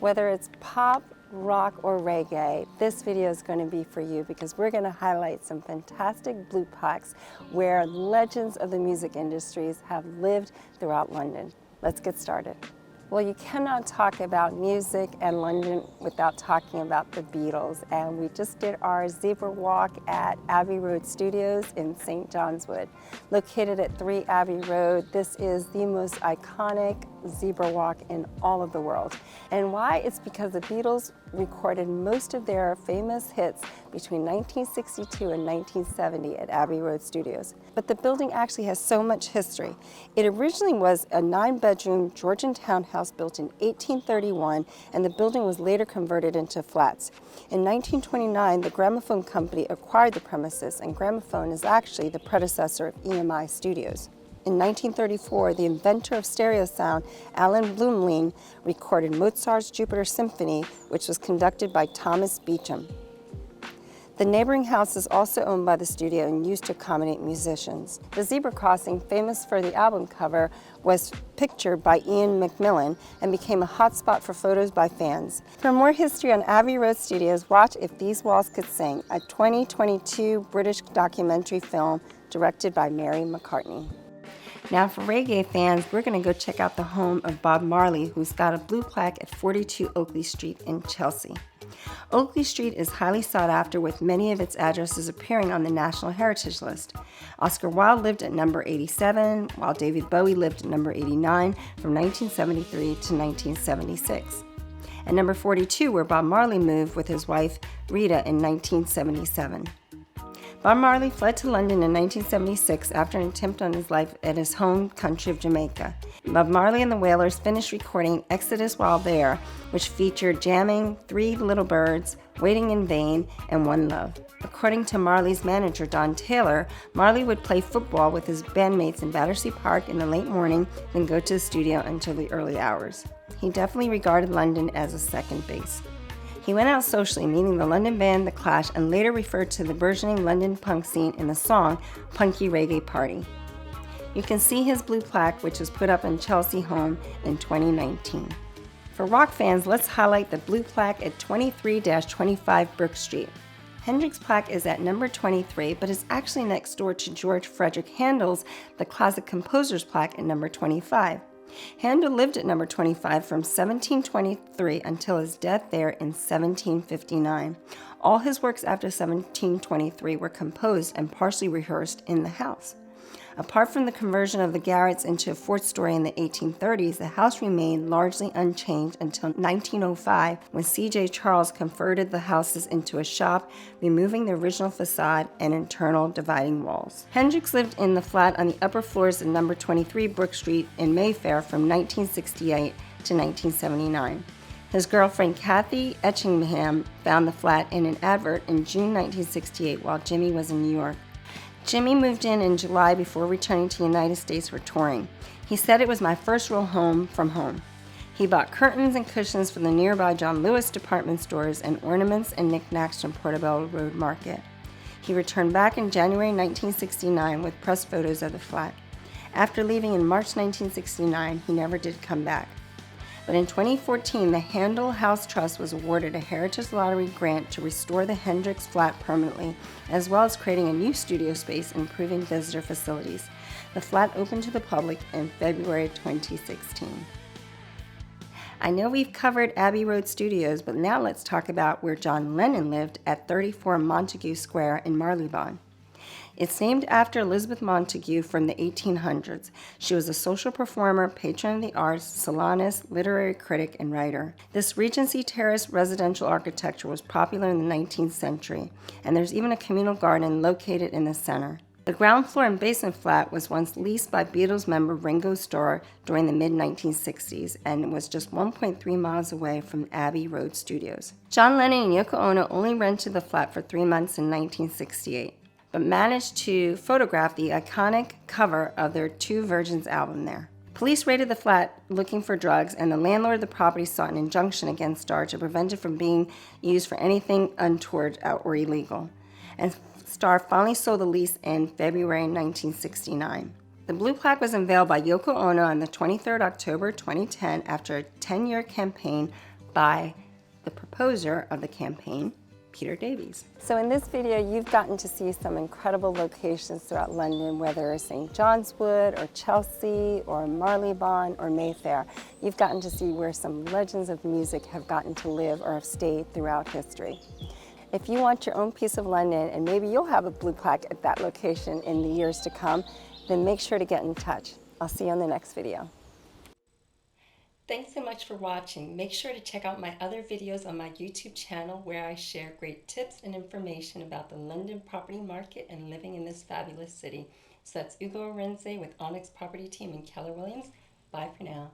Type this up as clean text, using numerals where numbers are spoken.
Whether it's pop, rock, or reggae, this video is going to be for you because we're going to highlight some fantastic blue plaques where legends of the music industries have lived throughout London. Let's get started. Well, you cannot talk about music and London without talking about the Beatles, and we just did our zebra walk at Abbey Road Studios in St. John's Wood. Located at 3 Abbey Road, this is the most iconic zebra walk in all of the world. And why? It's because the Beatles recorded most of their famous hits between 1962 and 1970 at Abbey Road Studios. But the building actually has so much history. It originally was a 9-bedroom Georgian townhouse built in 1831, and the building was later converted into flats. In 1929, the Gramophone Company acquired the premises, and Gramophone is actually the predecessor of EMI Studios. In 1934, the inventor of stereo sound, Alan Blumlein, recorded Mozart's Jupiter Symphony, which was conducted by Thomas Beecham. The neighboring house is also owned by the studio and used to accommodate musicians. The zebra crossing, famous for the album cover, was pictured by Ian McMillan and became a hotspot for photos by fans. For more history on Abbey Road Studios, watch If These Walls Could Sing, a 2022 British documentary film directed by Mary McCartney. Now for reggae fans, we're going to go check out the home of Bob Marley, who's got a blue plaque at 42 Oakley Street in Chelsea. Oakley Street is highly sought after, with many of its addresses appearing on the National Heritage List. Oscar Wilde lived at number 87, while David Bowie lived at number 89 from 1973 to 1976. At number 42, where Bob Marley moved with his wife Rita in 1977. Bob Marley fled to London in 1976 after an attempt on his life at his home country of Jamaica. Bob Marley and the Wailers finished recording Exodus while there, which featured Jamming, 3 Little Birds, Waiting in Vain, and One Love. According to Marley's manager, Don Taylor, Marley would play football with his bandmates in Battersea Park in the late morning, then go to the studio until the early hours. He definitely regarded London as a second base. He went out socially, meeting the London band The Clash, and later referred to the burgeoning London punk scene in the song Punky Reggae Party. You can see his blue plaque, which was put up in Chelsea home in 2019. For rock fans, let's highlight the blue plaque at 23-25 Brook Street. Hendrix plaque is at number 23, but is actually next door to George Frederick Handel's The Classic Composers plaque at number 25. Handel lived at number 25 from 1723 until his death there in 1759. All his works after 1723 were composed and partially rehearsed in the house. Apart from the conversion of the garrets into a 4th story in the 1830s, the house remained largely unchanged until 1905, when C.J. Charles converted the houses into a shop, removing the original facade and internal dividing walls. Hendrix lived in the flat on the upper floors of number 23 Brook Street in Mayfair from 1968 to 1979. His girlfriend Kathy Etchingham found the flat in an advert in June 1968 while Jimmy was in New York. Jimmy moved in July before returning to the United States for touring. He said, "It was my first real home from home." He bought curtains and cushions from the nearby John Lewis department stores and ornaments and knickknacks from Portobello Road Market. He returned back in January 1969 with press photos of the flat. After leaving in March 1969, he never did come back. But in 2014, the Handel House Trust was awarded a Heritage Lottery grant to restore the Hendrix flat permanently, as well as creating a new studio space and improving visitor facilities. The flat opened to the public in February 2016. I know we've covered Abbey Road Studios, but now let's talk about where John Lennon lived at 34 Montague Square in Marylebone. It's named after Elizabeth Montagu from the 1800s. She was a social performer, patron of the arts, salonist, literary critic, and writer. This Regency Terrace residential architecture was popular in the 19th century, and there's even a communal garden located in the center. The ground floor and basement flat was once leased by Beatles member Ringo Starr during the mid-1960s and was just 1.3 miles away from Abbey Road Studios. John Lennon and Yoko Ono only rented the flat for 3 months in 1968. But managed to photograph the iconic cover of their Two Virgins album there. Police raided the flat looking for drugs, and the landlord of the property sought an injunction against Starr to prevent it from being used for anything untoward or illegal. And Starr finally sold the lease in February 1969. The blue plaque was unveiled by Yoko Ono on the 23rd October 2010 after a 10-year campaign by the proposer of the campaign, Peter Davies. So in this video, you've gotten to see some incredible locations throughout London, whether St. John's Wood or Chelsea or Marylebone or Mayfair. You've gotten to see where some legends of music have gotten to live or have stayed throughout history. If you want your own piece of London, and maybe you'll have a blue plaque at that location in the years to come, then make sure to get in touch. I'll see you on the next video. Thanks so much for watching. Make sure to check out my other videos on my YouTube channel where I share great tips and information about the London property market and living in this fabulous city. So that's Ugo Arinzeh with Onyx Property Team and Keller Williams. Bye for now.